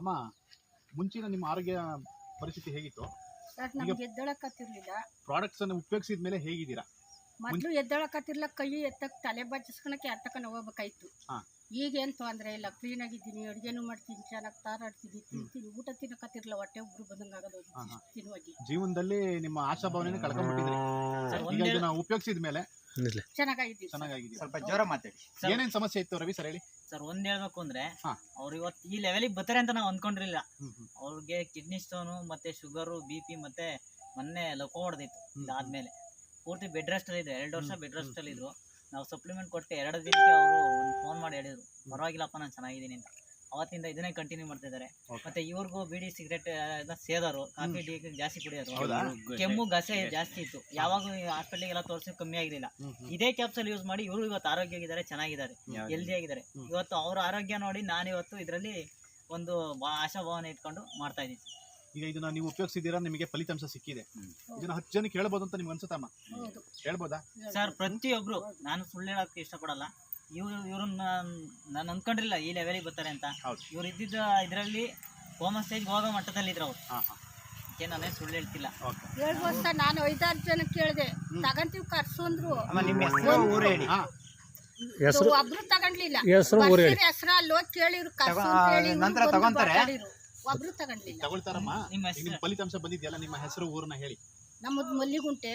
ಅಮ್ಮ ಮುಂಚಿನ ನಿಮ್ಮ ಆರೋಗ್ಯ ಪರಿಸ್ಥಿತಿ ಹೇಗಿತ್ತು? ಸರ್ ನಮ್ಗೆ ಎದ್ದೊಳಕತ್ತಿರ್ಲಿಲ್ಲ. ಪ್ರಾಡಕ್ಟ್ಸ್ ಅನ್ನು ಉಪಯೋಗಿಸಿದ ಮೇಲೆ ಹೇಗಿದ್ದೀರಾ? ಮೊದಲು ಎದ್ದೊಳಕತ್ತಿರ್ಲಿಲ್ಲ, ಕೈ ಎತ್ತಕ್ ತಲೆ ಬಚ್ಚಿಸ್ಕೊಳಕ್ಕೆ ಎತ್ತಕೊಂಡು ಹೋಗ್ಬೇಕಾಯ್ತು. ಈಗೇನು ತೊಂದರೆ ಇಲ್ಲ, ಕ್ಲೀನ್ ಆಗಿದ್ದೀನಿ, ಅಡುಗೆನೂ ಮಾಡ್ತೀನಿ, ಚೆನ್ನಾಗಿ ತಾರಾಡ್ತೀನಿ, ತಿಂತೀನಿ, ಊಟ ತಿನ್ನಕತ್ತಿರ್ಲಿಲ್ಲ, ಹೊಟ್ಟೆ ಉಬ್ರು ಬಂದಂಗೆ ಆಗೋದು ತಿನ್ನುವಾಗಿ. ಜೀವನದಲ್ಲಿ ನಿಮ್ಮ ಆಶಾಭಾವನೆ ಕಳ್ಕೊಂಡ್ಬಿಟ್ಟಿದ್ರಿ, ಈಗ ಇದನ್ನ ಉಪಯೋಗಿಸಿದ ಮೇಲೆ ಚೆನ್ನಾಗಿದ್ದೀವಿ. ಸ್ವಲ್ಪ ಜೋರ ಮಾತಾಡಿ. ಏನೇನ್ ಸಮಸ್ಯೆ ಇತ್ತು ರವಿ ಸರ್ ಹೇಳಿ? ಸರ್ ಒಂದ್ ಹೇಳ್ಬೇಕು ಅಂದ್ರೆ ಅವ್ರು ಇವತ್ತು ಈ ಲೆವೆಲಿಗೆ ಬರ್ತಾರೆ ಅಂತ ನಾವು ಅಂದ್ಕೊಂಡಿರ್ಲಿಲ್ಲ. ಅವ್ರಿಗೆ ಕಿಡ್ನಿ ಸ್ಟೋನು ಮತ್ತೆ ಶುಗರು, BP ಮತ್ತೆ ಮೊನ್ನೆ ಲಕೋ ಹೊಡೆದಿತ್ತು. ಇದಾದ್ಮೇಲೆ ಪೂರ್ತಿ ಬೆಡ್ ರೆಸ್ಟ್ ಅಲ್ಲಿ ಇದ್ರು, 2 ವರ್ಷ ಬೆಡ್ ರೆಸ್ಟ್ ಅಲ್ಲಿ ಇದ್ರು. ನಾವು ಸಪ್ಲಿಮೆಂಟ್ ಕೊಟ್ಟು 2 ದಿನಕ್ಕೆ ಅವರು ಫೋನ್ ಮಾಡಿ ಹೇಳಿದ್ರು, ಪರವಾಗಿಲ್ಲಪ್ಪ ನಾನು ಚೆನ್ನಾಗಿದ್ದೀನಿ ಅಂತ. ಅವತ್ತಿಂದ ಇದನ್ನೇ ಕಂಟಿನ್ಯೂ ಮಾಡ್ತಿದ್ದಾರೆ. ಮತ್ತೆ ಇವ್ರಿಗೂ ಬಿಡಿ ಸಿಗರೇಟ್ ಸೇದೋರು, ಕಾಫಿ ಟೀ ಜಾಸ್ತಿ ಕುಡಿಯೋರು, ಕೆಮ್ಮು ಗಸೆ ಜಾಸ್ತಿ ಇತ್ತು. ಯಾವಾಗ ಹಾಸ್ಪಿಟ್ಲಿಗೆಲ್ಲ ತೋರಿಸಿ ಕಮ್ಮಿ ಆಗಿಲ್ಲ. ಇದೇ ಕ್ಯಾಪ್ಸಲ್ ಯೂಸ್ ಮಾಡಿ ಇವರು ಇವತ್ತು ಆರೋಗ್ಯವಾಗಿದ್ದಾರೆ, ಚೆನ್ನಾಗಿದ್ದಾರೆ, ಹೆಲ್ದಿ ಆಗಿದ್ದಾರೆ. ಇವತ್ತು ಅವ್ರ ಆರೋಗ್ಯ ನೋಡಿ ನಾನು ಇವತ್ತು ಇದರಲ್ಲಿ ಒಂದು ಆಶಾಭಾವನೆ ಇಟ್ಕೊಂಡು ಮಾಡ್ತಾ ಇದ್ದೀನಿ. ಈಗ ಇದನ್ನ ನೀವು ಉಪಯೋಗಿಸಿದ್ದೀರಾ, ನಿಮಗೆ ಫಲಿತಾಂಶ ಸಿಕ್ಕಿದೆ. ಇದನ್ನ 10 ಜನಕ್ಕೆ ಹೇಳ್ಬೋದು ಅಂತ ನಿಮ್ಗೆ ಅನ್ಸುತ್ತಮ್ಮ? ಹೇಳ್ಬೋದಾ ಸರ್? ಪ್ರತಿಯೊಬ್ರು, ನಾನು ಸುಳ್ಳು ಹೇಳೋಕೆ ಇಷ್ಟಪಡಲ್ಲ, ಇವ್ರನ್ನ ನಾನು ಅಂದ್ಕೊಂಡಿರಲಿಲ್ಲ ಈ ಲೆವೆಲಿಗೆ ಬರ್ತಾರೆ ಅಂತ. ಇವ್ರು ಇದ್ದಿದ್ದ ಇದರಲ್ಲಿ ಕೋಮಾ ಸ್ಟೇಜ್ ಹೋಗೋ ಮಟ್ಟದಲ್ಲಿ ಇದ್ರು ಅವ್ರು. ನಾನೇ ಸುಳ್ಳು ಹೇಳ್ತಿಲ್ಲ. 7 ವರ್ಷ ನಾನು 5-6 ಜನಕ್ಕೆ ಕೇಳಿದೆ, ತಗಂತೀವಿ ಕರ್ಸು ಅಂದ್ರು. ಒಬ್ರು ತಗೊಂಡ್ಲಿಲ್ಲ. ಹೆಸರಲ್ಲೋ ಕೇಳಿದ್ರು, ಕರ್ಸು ಅಂತ ಹೇಳಿದ್ರು, ಒಬ್ರು ತಗೊಂಡ್ಲಿಲ್ಲ. ತಗೊಳ್ತಾರಮ್ಮ. ನಿಮ್ಮ ಫಲಿತಾಂಶ ಬಂದಿದೆಯಲ್ಲ, ನಿಮ್ಮ ಹೆಸರು ಊರನ್ನ ಹೇಳಿ. ನಮ್ಮದು ಮಲ್ಲಿಗುಂಟೆ,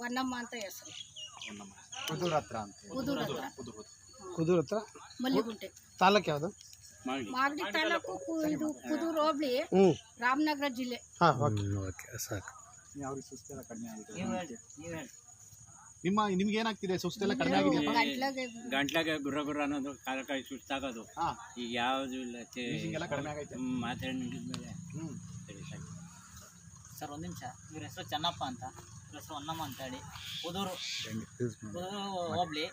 ವನ್ನಮ್ಮ ಅಂತ ಹೆಸರು. ಕುದೂರ್ ಹತ್ರ ಅಂತ. ಕುದೂರ್ ಹತ್ರ ಮಲ್ಲಿಗುಂಟೆ. ತಾಲೂಕು ಯಾವುದು? ಮಾಗಡಿ ತಾಲೂಕು, ಇದು ಕುದೂರ್ ಹೋಬಳಿ, ರಾಮನಗರ ಜಿಲ್ಲೆ. ನಿಮ್ಗೆ ಏನಾಗ್ತಿದೆ? ಸುಸ್ತೆಲ್ಲ ಕಡಿಮೆ ಆಗಿದೆ? ಗಂಟ್ಲಾಗೆ ಗುರ್ರ ಗುರ್ರ ಅನ್ನೋದು, ಕಾಲ ಕೈ ಸುಸ್ತಾಗೋದು, ಈಗ ಯಾವುದು ಇಲ್ಲ, ಕಡಿಮೆ ಆಗೈತೆ. ಮಾತಾಡಿದ್ಮೇಲೆ ಸರ್ ಒಂದ್ ನಿಮಿಷ. ಇವ್ರ ಹೆಸರು ಚೆನ್ನಪ್ಪ ಅಂತ, ಇವ್ರ ಹೆಸರು ಹೊನ್ನಮ್ಮ ಅಂತ ಹೇಳಿ, ಕುದೂರು ಹೋಬಳಿ.